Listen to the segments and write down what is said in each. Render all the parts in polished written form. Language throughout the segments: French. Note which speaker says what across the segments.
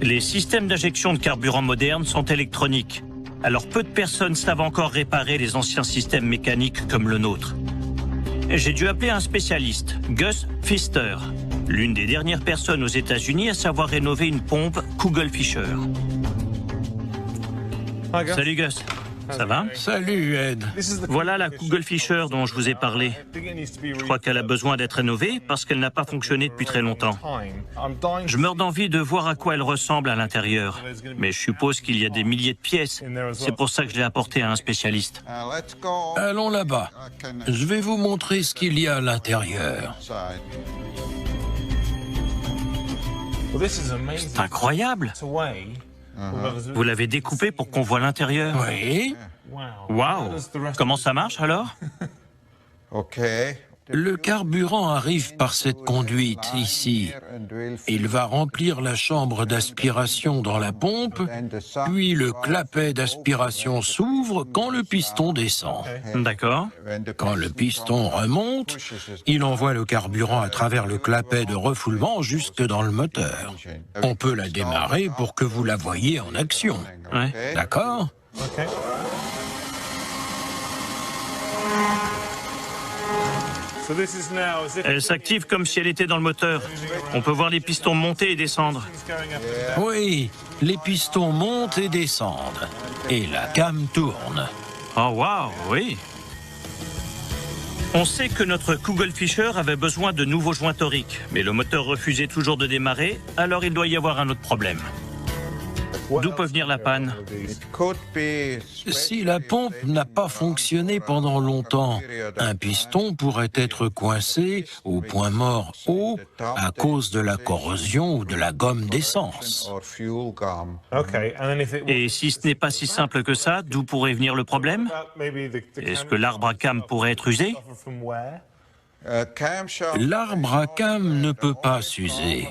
Speaker 1: Les systèmes d'injection de carburant modernes sont électroniques. Alors peu de personnes savent encore réparer les anciens systèmes mécaniques comme le nôtre. J'ai dû appeler un spécialiste, Gus Pfister, l'une des dernières personnes aux États-Unis à savoir rénover une pompe Kugelfischer. Salut Gus, ça va?
Speaker 2: Salut Ed.
Speaker 1: Voilà la Kugelfischer dont je vous ai parlé. Je crois qu'elle a besoin d'être rénovée parce qu'elle n'a pas fonctionné depuis très longtemps. Je meurs d'envie de voir à quoi elle ressemble à l'intérieur. Mais je suppose qu'il y a des milliers de pièces. C'est pour ça que je l'ai apportée à un spécialiste.
Speaker 2: Allons là-bas. Je vais vous montrer ce qu'il y a à l'intérieur.
Speaker 1: C'est incroyable! Vous l'avez découpé pour qu'on voit l'intérieur?
Speaker 2: Oui.
Speaker 1: Waouh! Comment ça marche alors?
Speaker 2: Le carburant arrive par cette conduite ici. Il va remplir la chambre d'aspiration dans la pompe, puis le clapet d'aspiration s'ouvre quand le piston descend.
Speaker 1: D'accord.
Speaker 2: Quand le piston remonte, il envoie le carburant à travers le clapet de refoulement jusque dans le moteur. On peut la démarrer pour que vous la voyiez en action.
Speaker 1: Ouais.
Speaker 2: D'accord?
Speaker 1: Elle s'active comme si elle était dans le moteur. On peut voir les pistons monter et descendre.
Speaker 2: Oui, les pistons montent et descendent. Et la cam tourne.
Speaker 1: Oh waouh, oui. On sait que notre Kugelfischer avait besoin de nouveaux joints toriques, mais le moteur refusait toujours de démarrer, alors il doit y avoir un autre problème. D'où peut venir la panne?
Speaker 2: Si la pompe n'a pas fonctionné pendant longtemps, un piston pourrait être coincé au point mort haut à cause de la corrosion ou de la gomme d'essence.
Speaker 1: Et si ce n'est pas si simple que ça, d'où pourrait venir le problème? Est-ce que l'arbre à cam pourrait être usé?
Speaker 2: L'arbre à cam ne peut pas s'user.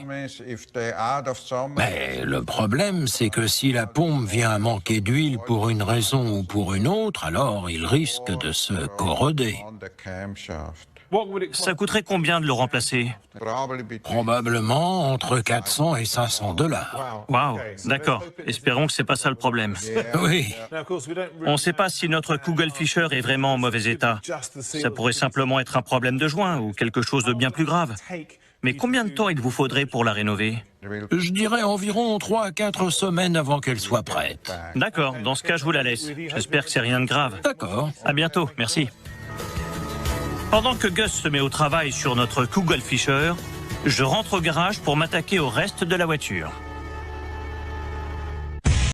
Speaker 2: Mais le problème, c'est que si la pompe vient à manquer d'huile pour une raison ou pour une autre, alors il risque de se corroder.
Speaker 1: Ça coûterait combien de le remplacer?
Speaker 2: Probablement entre 400 et 500 $.
Speaker 1: Waouh, d'accord. Espérons que c'est pas ça le problème.
Speaker 2: Oui.
Speaker 1: On ne sait pas si notre Kugelfischer est vraiment en mauvais état. Ça pourrait simplement être un problème de joint ou quelque chose de bien plus grave. Mais combien de temps il vous faudrait pour la rénover?
Speaker 2: Je dirais environ 3 à 4 semaines avant qu'elle soit prête.
Speaker 1: D'accord, dans ce cas, je vous la laisse. J'espère que c'est rien de grave.
Speaker 2: D'accord.
Speaker 1: À bientôt, merci. Pendant que Gus se met au travail sur notre Kugelfischer, je rentre au garage pour m'attaquer au reste de la voiture.